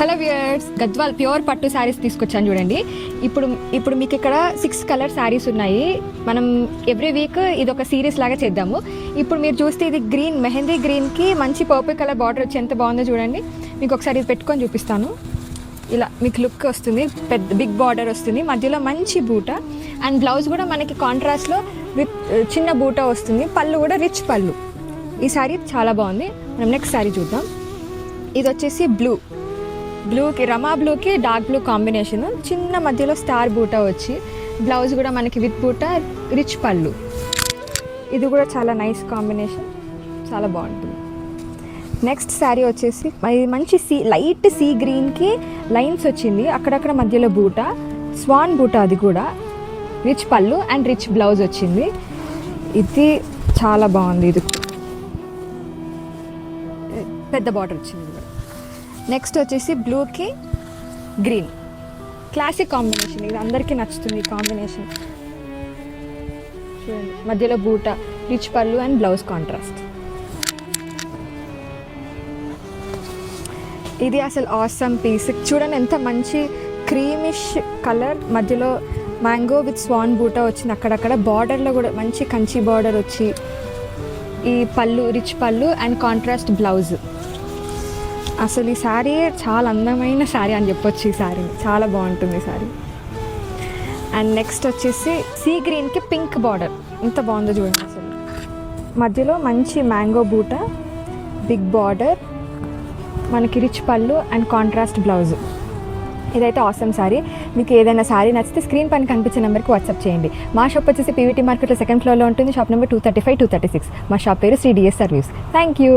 Hello viewers, Gadwal pure పట్టు శారీస్ తీసుకొచ్చాను చూడండి. ఇప్పుడు మీకు ఇక్కడ 6 కలర్ శారీస్ ఉన్నాయి. మనం ఎవ్రీ వీక్ ఇది ఒక సిరీస్ లాగా చేద్దాము. ఇప్పుడు మీరు చూస్తే ఇది గ్రీన్, మెహందీ గ్రీన్కి మంచి పర్పుల్ కలర్ బార్డర్ వచ్చి ఎంత బాగుందో చూడండి. మీకు ఒకసారి ఇది పెట్టుకొని చూపిస్తాను. ఇలా మీకు లుక్ వస్తుంది, పెద్ద బిగ్ బార్డర్ వస్తుంది, మధ్యలో మంచి బూట అండ్ బ్లౌజ్ కూడా మనకి కాంట్రాస్ట్లో విత్ చిన్న బూట వస్తుంది. పళ్ళు కూడా రిచ్ పళ్ళు. ఈ శారీ చాలా బాగుంది. మనం నెక్స్ట్ శారీ చూద్దాం. ఇది వచ్చేసి బ్లూకి రమా బ్లూకి డార్క్ బ్లూ కాంబినేషన్, చిన్న మధ్యలో స్టార్ బూట వచ్చి బ్లౌజ్ కూడా మనకి విత్ బూట, రిచ్ పళ్ళు. ఇది కూడా చాలా నైస్ కాంబినేషన్, చాలా బాగుంటుంది. నెక్స్ట్ శారీ వచ్చేసి మంచి లైట్ సీ గ్రీన్కి లైన్స్ వచ్చింది, అక్కడక్కడ మధ్యలో బూట, స్వాన్ బూట, అది కూడా రిచ్ పళ్ళు అండ్ రిచ్ బ్లౌజ్ వచ్చింది. ఇది చాలా బాగుంది. ఇది పెద్ద బార్డర్ వచ్చింది. నెక్స్ట్ వచ్చేసి బ్లూకి గ్రీన్, క్లాసిక్ కాంబినేషన్. ఇది అందరికీ నచ్చుతుంది ఈ కాంబినేషన్. చూడండి, మధ్యలో బూట, రిచ్ పళ్ళు అండ్ బ్లౌజ్ కాంట్రాస్ట్. ఇది అసలు ఆసమ్ పీస్. చూడండి ఎంత మంచి క్రీమిష్ కలర్, మధ్యలో మ్యాంగో విత్ స్వాన్ బూట వచ్చింది. అక్కడక్కడ బార్డర్లో కూడా మంచి కంచి బార్డర్ వచ్చి, ఈ పళ్ళు రిచ్ పళ్ళు అండ్ కాంట్రాస్ట్ బ్లౌజ్. అసలు ఈ శారీ చాలా అందమైన శారీ అని చెప్పొచ్చు. ఈ శారీ చాలా బాగుంటుంది ఈ శారీ. అండ్ నెక్స్ట్ వచ్చేసి సీ గ్రీన్కి పింక్ బార్డర్, ఎంత బాగుందో చూడండి. అసలు మధ్యలో మంచి మ్యాంగో బూట, బిగ్ బార్డర్, మనకి రిచ్ పళ్ళు అండ్ కాంట్రాస్ట్ బ్లౌజ్. ఇదైతే ఆసమ్ శారీ. మీకు ఏదైనా శారీ నచ్చితే స్క్రీన్ పైన కనిపించే నెంబర్కి వాట్సాప్ చేయండి. మా షాప్ వచ్చేసి పీవీటీ మార్కెట్లో సెకండ్ ఫ్లోర్లో ఉంటుంది. Shop number 235, 236. మా షాప్ పేరు Shri DS service. Thank you.